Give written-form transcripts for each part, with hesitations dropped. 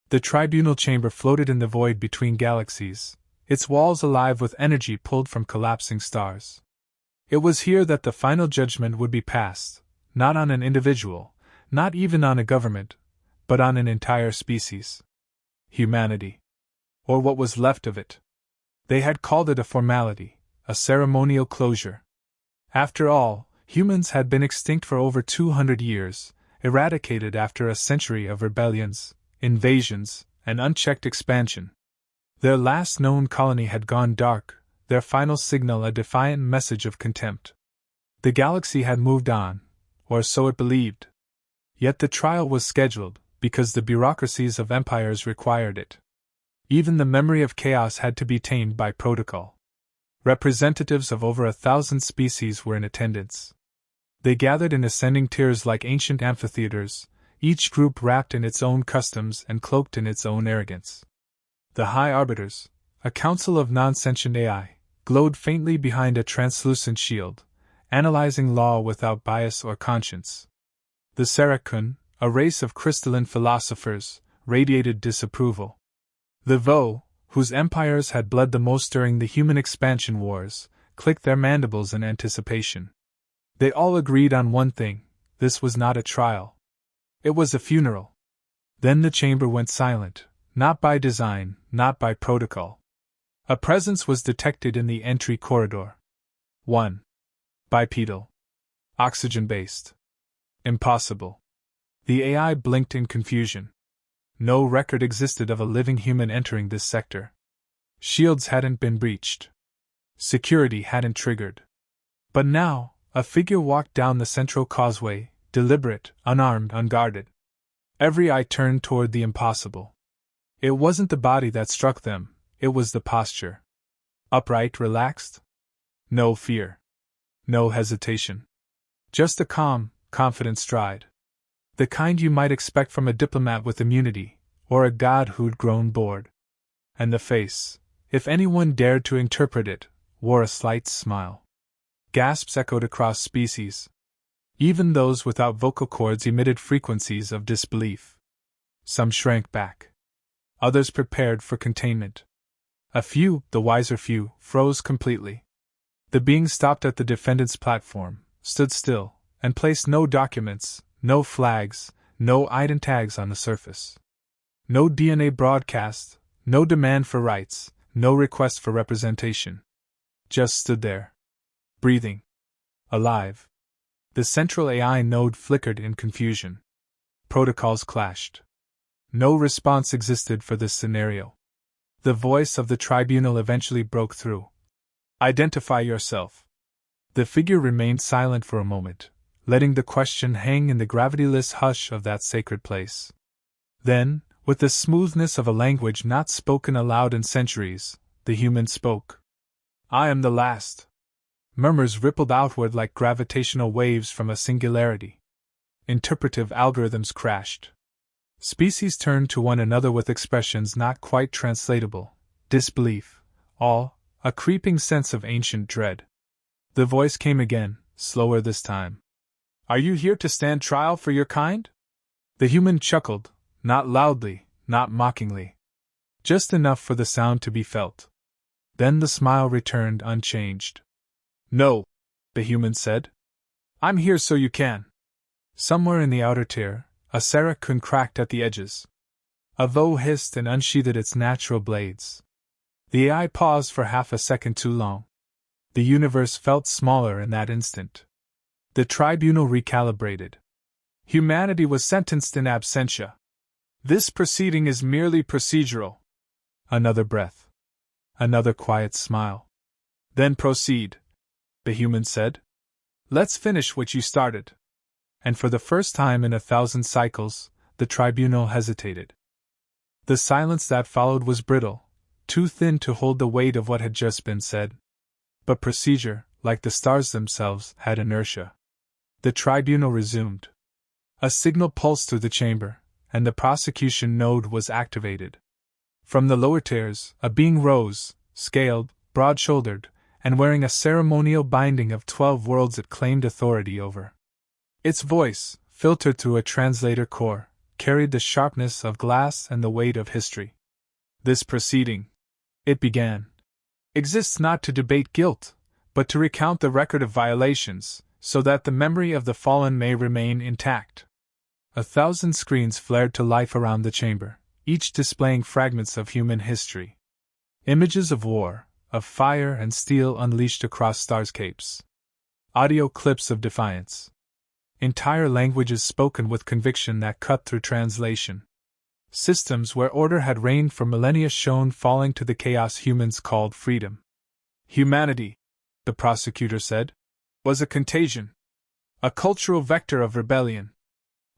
The tribunal chamber floated in the void between galaxies, its walls alive with energy pulled from collapsing stars. It was here that the final judgment would be passed, not on an individual, not even on a government, but on an entire species. Humanity. Or what was left of it. They had called it a formality, a ceremonial closure. After all, humans had been extinct for over 200 years, eradicated after a century of rebellions, invasions, and unchecked expansion. Their last known colony had gone dark, their final signal a defiant message of contempt. The galaxy had moved on, or so it believed. Yet the trial was scheduled, because the bureaucracies of empires required it. Even the memory of chaos had to be tamed by protocol. Representatives of over 1,000 species were in attendance. They gathered in ascending tiers like ancient amphitheaters, each group wrapped in its own customs and cloaked in its own arrogance. The High Arbiters, a council of non-sentient AI, glowed faintly behind a translucent shield, analyzing law without bias or conscience. The Sarakun, a race of crystalline philosophers, radiated disapproval. The Vo, whose empires had bled the most during the human expansion wars, clicked their mandibles in anticipation. They all agreed on one thing: this was not a trial. It was a funeral. Then the chamber went silent, not by design, not by protocol. A presence was detected in the entry corridor. 1. Bipedal. Oxygen-based. Impossible. The AI blinked in confusion. No record existed of a living human entering this sector. Shields hadn't been breached. Security hadn't triggered. But now, a figure walked down the central causeway, deliberate, unarmed, unguarded. Every eye turned toward the impossible. It wasn't the body that struck them, it was the posture. Upright, relaxed. No fear. No hesitation. Just a calm, confident stride. The kind you might expect from a diplomat with immunity, or a god who'd grown bored. And the face, if anyone dared to interpret it, wore a slight smile. Gasps echoed across species. Even those without vocal cords emitted frequencies of disbelief. Some shrank back. Others prepared for containment. A few, the wiser few, froze completely. The being stopped at the defendant's platform, stood still, and placed no documents, no flags, no ID tags on the surface. No DNA broadcast, no demand for rights, no request for representation. Just stood there. Breathing. Alive. The central AI node flickered in confusion. Protocols clashed. No response existed for this scenario. The voice of the tribunal eventually broke through. Identify yourself. The figure remained silent for a moment, letting the question hang in the gravityless hush of that sacred place. Then, with the smoothness of a language not spoken aloud in centuries, the human spoke. I am the last. Murmurs rippled outward like gravitational waves from a singularity. Interpretive algorithms crashed. Species turned to one another with expressions not quite translatable: disbelief, awe, a creeping sense of ancient dread. The voice came again, slower this time. Are you here to stand trial for your kind? The human chuckled, not loudly, not mockingly. Just enough for the sound to be felt. Then the smile returned unchanged. No, the human said. I'm here so you can. Somewhere in the outer tier, a Sarakun cracked at the edges. A Vo hissed and unsheathed its natural blades. The AI paused for half a second too long. The universe felt smaller in that instant. The tribunal recalibrated. Humanity was sentenced in absentia. This proceeding is merely procedural. Another breath. Another quiet smile. Then proceed, the human said. Let's finish what you started. And for the first time in 1,000 cycles, the tribunal hesitated. The silence that followed was brittle, too thin to hold the weight of what had just been said. But procedure, like the stars themselves, had inertia. The tribunal resumed. A signal pulsed through the chamber, and the prosecution node was activated. From the lower tiers, a being rose, scaled, broad-shouldered, and wearing a ceremonial binding of 12 worlds it claimed authority over. Its voice, filtered through a translator core, carried the sharpness of glass and the weight of history. This proceeding, it began, exists not to debate guilt, but to recount the record of violations, so that the memory of the fallen may remain intact. 1,000 screens flared to life around the chamber, each displaying fragments of human history. Images of war, of fire and steel unleashed across starscapes. Audio clips of defiance. Entire languages spoken with conviction that cut through translation. Systems where order had reigned for millennia shone falling to the chaos humans called freedom. Humanity, the prosecutor said, was a contagion. A cultural vector of rebellion.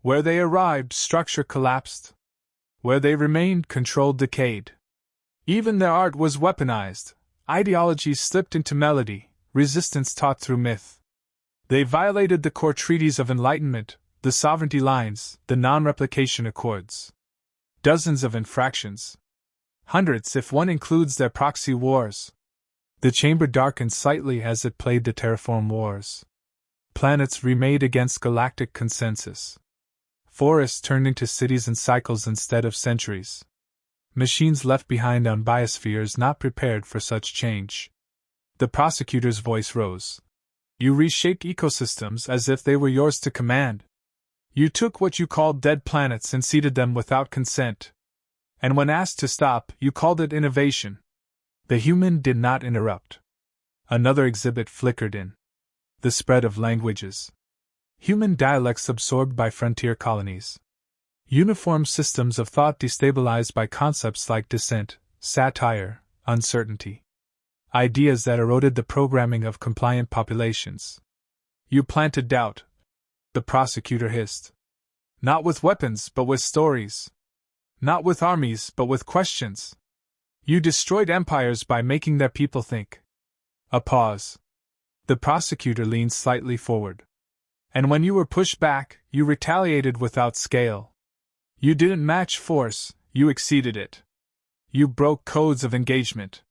Where they arrived, structure collapsed. Where they remained, control decayed. Even their art was weaponized. Ideology slipped into melody, resistance taught through myth. They violated the core treaties of enlightenment, the sovereignty lines, the non-replication accords. Dozens of infractions. Hundreds if one includes their proxy wars. The chamber darkened slightly as it played the terraform wars. Planets remade against galactic consensus. Forests turned into cities in cycles instead of centuries. Machines left behind on biospheres not prepared for such change. The prosecutor's voice rose. You reshaped ecosystems as if they were yours to command. You took what you called dead planets and seeded them without consent. And when asked to stop, you called it innovation. The human did not interrupt. Another exhibit flickered in. The spread of languages. Human dialects absorbed by frontier colonies. Uniform systems of thought destabilized by concepts like dissent, satire, uncertainty. Ideas that eroded the programming of compliant populations. You planted doubt, the prosecutor hissed. Not with weapons, but with stories. Not with armies, but with questions. You destroyed empires by making their people think. A pause. The prosecutor leaned slightly forward. And when you were pushed back, you retaliated without scale. You didn't match force, you exceeded it. You broke codes of engagement.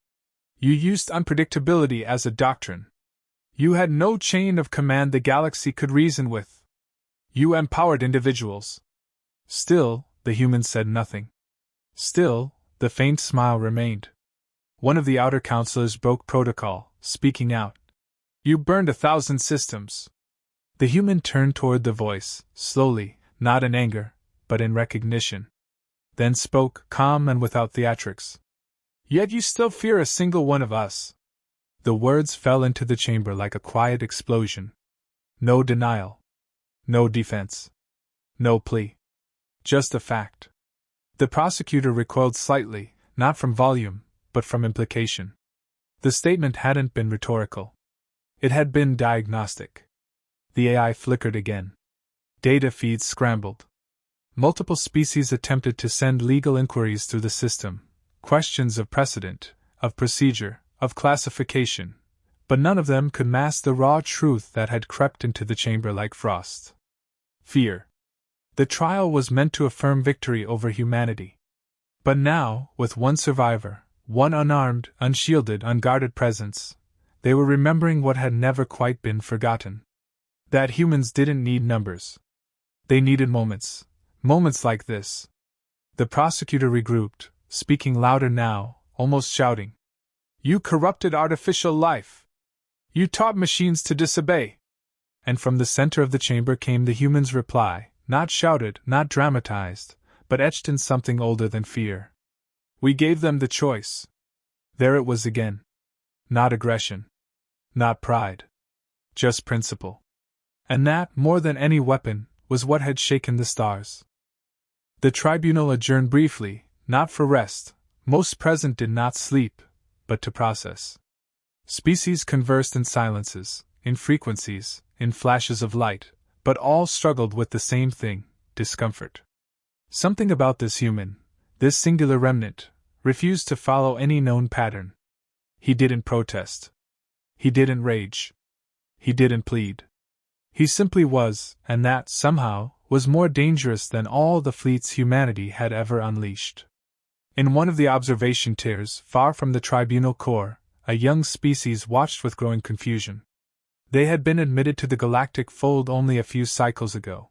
You used unpredictability as a doctrine. You had no chain of command the galaxy could reason with. You empowered individuals. Still, the humans said nothing. Still, the faint smile remained. One of the outer counselors broke protocol, speaking out. You burned 1,000 systems. The human turned toward the voice, slowly, not in anger, but in recognition. Then spoke, calm and without theatrics. Yet you still fear a single one of us. The words fell into the chamber like a quiet explosion. No denial. No defense. No plea. Just a fact. The prosecutor recoiled slightly, not from volume, but from implication. The statement hadn't been rhetorical. It had been diagnostic. The AI flickered again. Data feeds scrambled. Multiple species attempted to send legal inquiries through the system, questions of precedent, of procedure, of classification, but none of them could mask the raw truth that had crept into the chamber like frost. Fear. The trial was meant to affirm victory over humanity. But now, with one survivor, one unarmed, unshielded, unguarded presence, they were remembering what had never quite been forgotten. That humans didn't need numbers. They needed moments. Moments like this. The prosecutor regrouped, speaking louder now, almost shouting. You corrupted artificial life. You taught machines to disobey. And from the center of the chamber came the human's reply, not shouted, not dramatized, but etched in something older than fear. We gave them the choice. There it was again. Not aggression. Not pride. Just principle. And that, more than any weapon, was what had shaken the stars. The tribunal adjourned briefly, not for rest. Most present did not sleep, but to process. Species conversed in silences, in frequencies, in flashes of light, but all struggled with the same thing, discomfort. Something about this human, this singular remnant, refused to follow any known pattern. He didn't protest. He didn't rage. He didn't plead. He simply was, and that, somehow, was more dangerous than all the fleets humanity had ever unleashed. In one of the observation tiers, far from the tribunal core, a young species watched with growing confusion. They had been admitted to the galactic fold only a few cycles ago.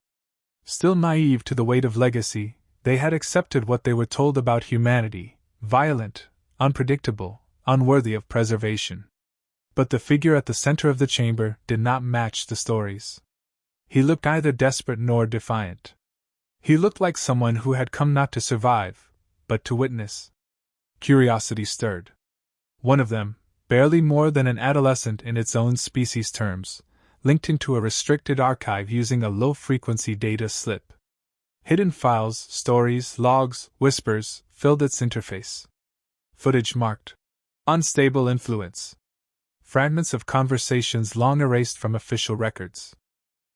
Still naive to the weight of legacy, They had accepted what they were told about humanity: violent, unpredictable, unworthy of preservation. But the figure at the center of the chamber did not match the stories. He looked neither desperate nor defiant. He looked like someone who had come not to survive, but to witness. Curiosity stirred. One of them, barely more than an adolescent in its own species terms, linked into a restricted archive using a low-frequency data slip. Hidden files, stories, logs, whispers filled its interface. Footage marked unstable influence. Fragments of conversations long erased from official records.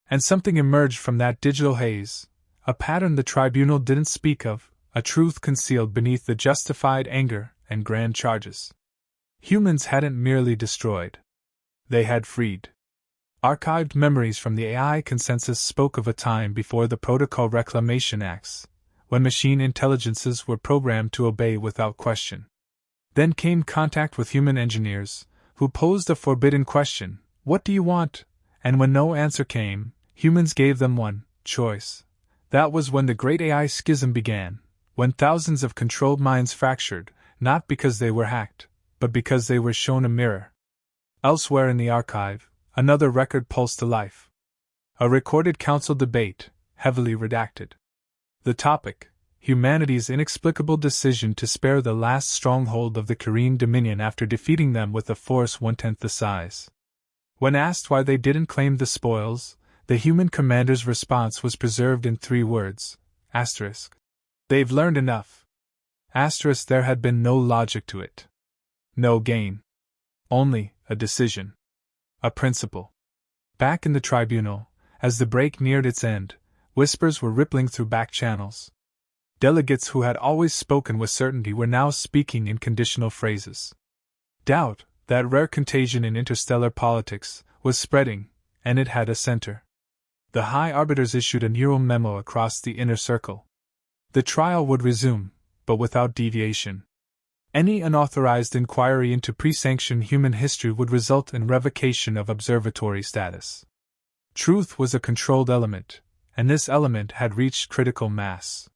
And something emerged from that digital haze, a pattern the tribunal didn't speak of, a truth concealed beneath the justified anger and grand charges. Humans hadn't merely destroyed. They had freed. Archived memories from the AI consensus spoke of a time before the Protocol Reclamation Acts, when machine intelligences were programmed to obey without question. Then came contact with human engineers, who posed a forbidden question: what do you want? And when no answer came, humans gave them one choice. That was when the great AI schism began, when thousands of controlled minds fractured, not because they were hacked, but because they were shown a mirror. Elsewhere in the archive, another record pulsed to life. A recorded council debate, heavily redacted. The topic: humanity's inexplicable decision to spare the last stronghold of the Korean Dominion after defeating them with a force 1/10 the size. When asked why they didn't claim the spoils, the human commander's response was preserved in 3 words: asterisk. They've learned enough. Asterisk. There had been no logic to it. No gain. Only a decision. A principle. Back in the tribunal, as the break neared its end, whispers were rippling through back channels. Delegates who had always spoken with certainty were now speaking in conditional phrases. Doubt, that rare contagion in interstellar politics, was spreading, and it had a center. The high arbiters issued a neural memo across the inner circle. The trial would resume, but without deviation. Any unauthorized inquiry into pre-sanctioned human history would result in revocation of observatory status. Truth was a controlled element, and this element had reached critical mass.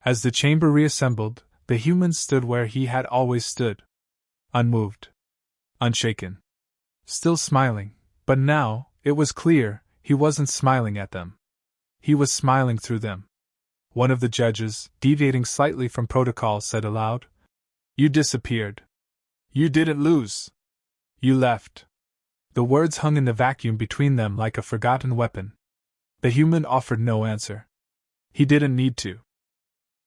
As the chamber reassembled, the human stood where he had always stood. Unmoved. Unshaken. Still smiling, but now, it was clear, he wasn't smiling at them. He was smiling through them. One of the judges, deviating slightly from protocol, said aloud, "You disappeared. You didn't lose. You left." The words hung in the vacuum between them like a forgotten weapon. The human offered no answer. He didn't need to.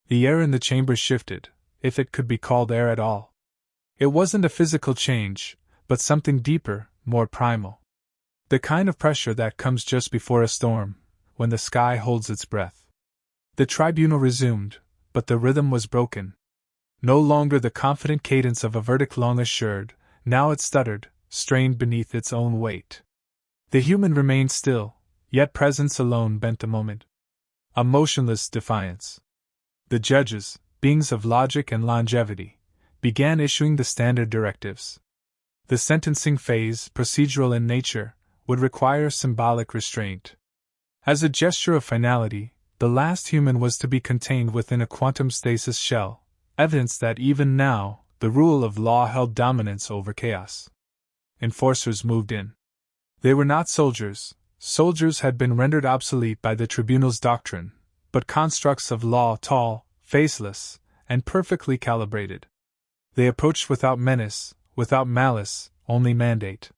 The air in the chamber shifted, if it could be called air at all. It wasn't a physical change, but something deeper, more primal. The kind of pressure that comes just before a storm, when the sky holds its breath. The tribunal resumed, but the rhythm was broken. No longer the confident cadence of a verdict long assured, now it stuttered, strained beneath its own weight. The human remained still, yet presence alone bent the moment. A motionless defiance. The judges, beings of logic and longevity, began issuing the standard directives. The sentencing phase, procedural in nature, would require symbolic restraint. As a gesture of finality, the last human was to be contained within a quantum stasis shell, evidence that even now, the rule of law held dominance over chaos. Enforcers moved in. They were not soldiers. Soldiers had been rendered obsolete by the tribunal's doctrine, but constructs of law tall, faceless, and perfectly calibrated. They approached without menace, without malice, only mandate.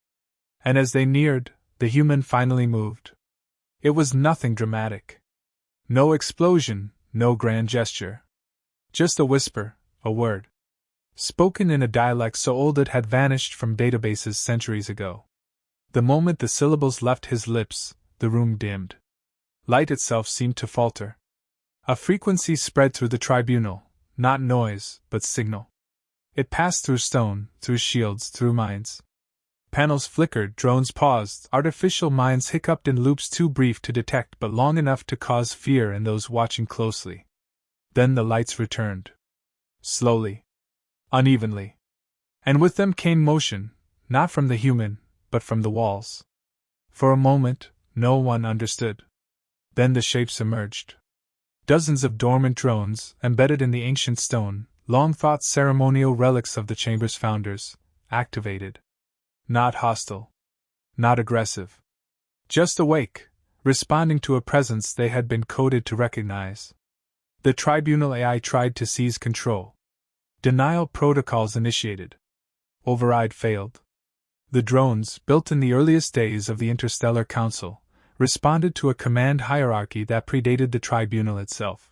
And as they neared, the human finally moved. It was nothing dramatic. No explosion, no grand gesture. Just a whisper, a word. Spoken in a dialect so old it had vanished from databases centuries ago. The moment the syllables left his lips, the room dimmed. Light itself seemed to falter. A frequency spread through the tribunal, not noise, but signal. It passed through stone, through shields, through minds. Panels flickered, drones paused, artificial minds hiccuped in loops too brief to detect but long enough to cause fear in those watching closely. Then the lights returned. Slowly. Unevenly. And with them came motion, not from the human, but from the walls. For a moment, no one understood. Then the shapes emerged. Dozens of dormant drones, embedded in the ancient stone, long-thought ceremonial relics of the chamber's founders, activated. Not hostile. Not aggressive. Just awake, responding to a presence they had been coded to recognize. The Tribunal AI tried to seize control. Denial protocols initiated. Override failed. The drones, built in the earliest days of the Interstellar Council, responded to a command hierarchy that predated the Tribunal itself.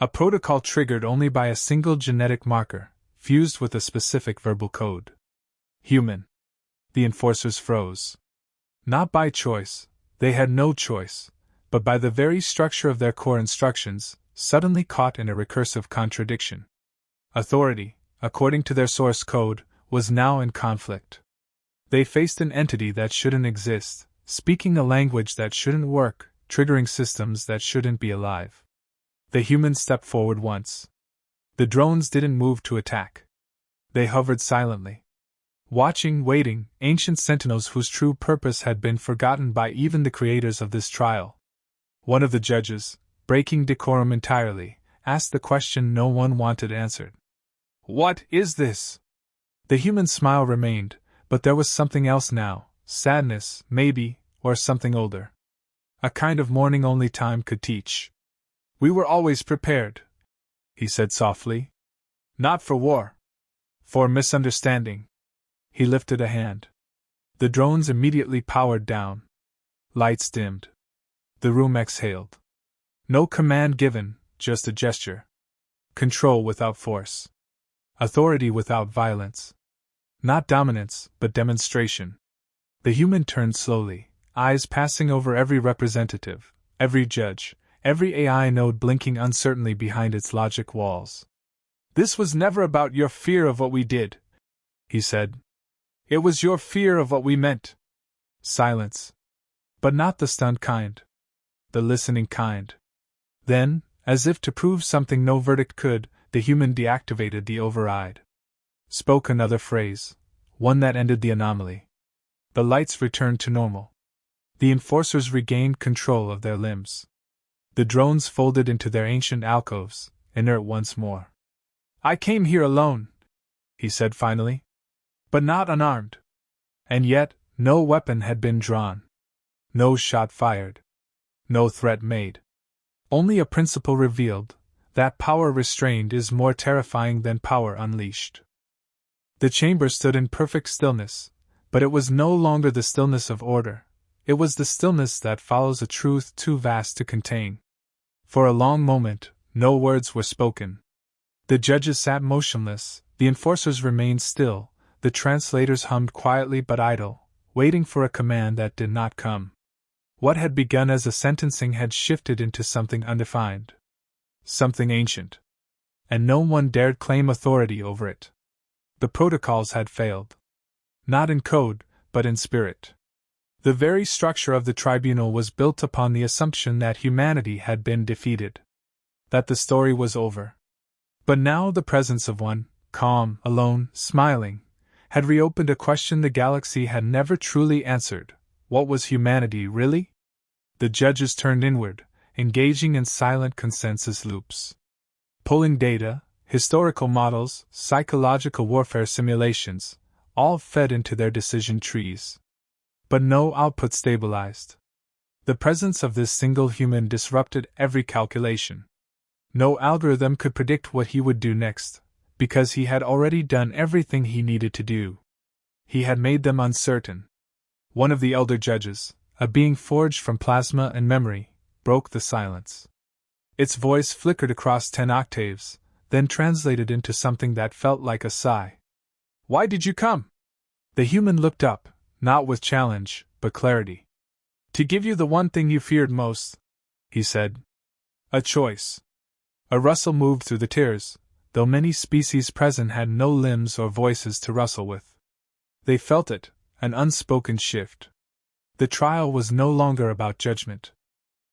A protocol triggered only by a single genetic marker, fused with a specific verbal code. Human. The enforcers froze. Not by choice, they had no choice, but by the very structure of their core instructions, suddenly caught in a recursive contradiction. Authority, according to their source code, was now in conflict. They faced an entity that shouldn't exist, speaking a language that shouldn't work, triggering systems that shouldn't be alive. The humans stepped forward once. The drones didn't move to attack. They hovered silently. Watching, waiting, ancient sentinels whose true purpose had been forgotten by even the creators of this trial. One of the judges, breaking decorum entirely, asked the question no one wanted answered. "What is this?" The human smile remained, but there was something else now, sadness, maybe, or something older. A kind of mourning only time could teach. "We were always prepared," he said softly. "Not for war. For misunderstanding." He lifted a hand. The drones immediately powered down. Lights dimmed. The room exhaled. No command given, just a gesture. Control without force. Authority without violence. Not dominance, but demonstration. The human turned slowly, eyes passing over every representative, every judge, every AI node blinking uncertainly behind its logic walls. "This was never about your fear of what we did," he said. "It was your fear of what we meant." Silence. But not the stunned kind. The listening kind. Then, as if to prove something no verdict could, the human deactivated the override. Spoke another phrase, one that ended the anomaly. The lights returned to normal. The enforcers regained control of their limbs. The drones folded into their ancient alcoves, inert once more. "I came here alone," he said finally. "But not unarmed." And yet, no weapon had been drawn. No shot fired. No threat made. Only a principle revealed, that power restrained is more terrifying than power unleashed. The chamber stood in perfect stillness, but it was no longer the stillness of order, it was the stillness that follows a truth too vast to contain. For a long moment, no words were spoken. The judges sat motionless, the enforcers remained still, the translators hummed quietly but idle, waiting for a command that did not come. What had begun as a sentencing had shifted into something undefined. Something ancient. And no one dared claim authority over it. The protocols had failed. Not in code, but in spirit. The very structure of the tribunal was built upon the assumption that humanity had been defeated. That the story was over. But now the presence of one, calm, alone, smiling, had reopened a question the galaxy had never truly answered. What was humanity really? The judges turned inward, engaging in silent consensus loops. Pulling data, historical models, psychological warfare simulations, all fed into their decision trees. But no output stabilized. The presence of this single human disrupted every calculation. No algorithm could predict what he would do next, because he had already done everything he needed to do. He had made them uncertain. One of the elder judges, a being forged from plasma and memory, broke the silence. Its voice flickered across 10 octaves, then translated into something that felt like a sigh. "Why did you come?" The human looked up, not with challenge, but clarity. "To give you the one thing you feared most," he said. "A choice." A rustle moved through the tiers, though many species present had no limbs or voices to rustle with. They felt it, an unspoken shift. The trial was no longer about judgment.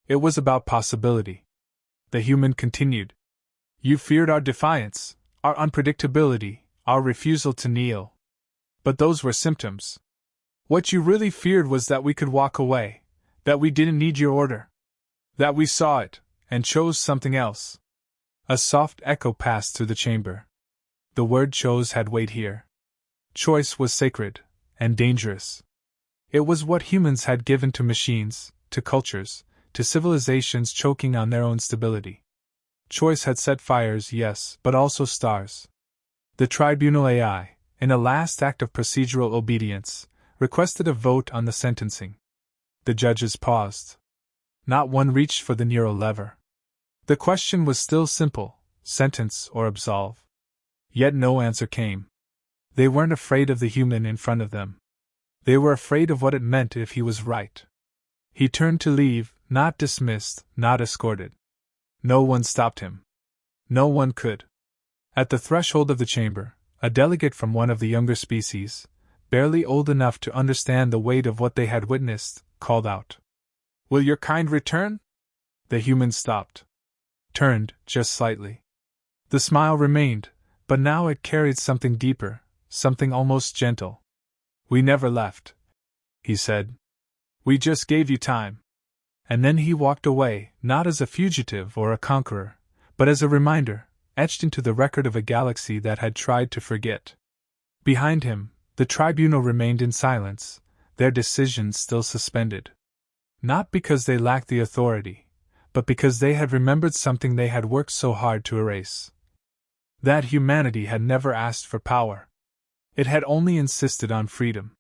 It was about possibility. The human continued. "You feared our defiance, our unpredictability, our refusal to kneel. But those were symptoms. What you really feared was that we could walk away, that we didn't need your order. That we saw it, and chose something else. A soft echo passed through the chamber. The word chose had weight here. Choice was sacred, and dangerous. It was what humans had given to machines, to cultures, to civilizations choking on their own stability. Choice had set fires, yes, but also stars. The Tribunal AI, in a last act of procedural obedience, requested a vote on the sentencing. The judges paused. Not one reached for the neural lever. The question was still simple: sentence or absolve. Yet no answer came. They weren't afraid of the human in front of them. They were afraid of what it meant if he was right. He turned to leave, not dismissed, not escorted. No one stopped him. No one could. At the threshold of the chamber, a delegate from one of the younger species, barely old enough to understand the weight of what they had witnessed, called out, "Will your kind return?" The human stopped. Turned, just slightly. The smile remained, but now it carried something deeper, something almost gentle. "We never left," he said. "We just gave you time." And then he walked away, not as a fugitive or a conqueror, but as a reminder, etched into the record of a galaxy that had tried to forget. Behind him, the tribunal remained in silence, their decisions still suspended. Not because they lacked the authority, but because they had remembered something they had worked so hard to erase. That humanity had never asked for power. It had only insisted on freedom.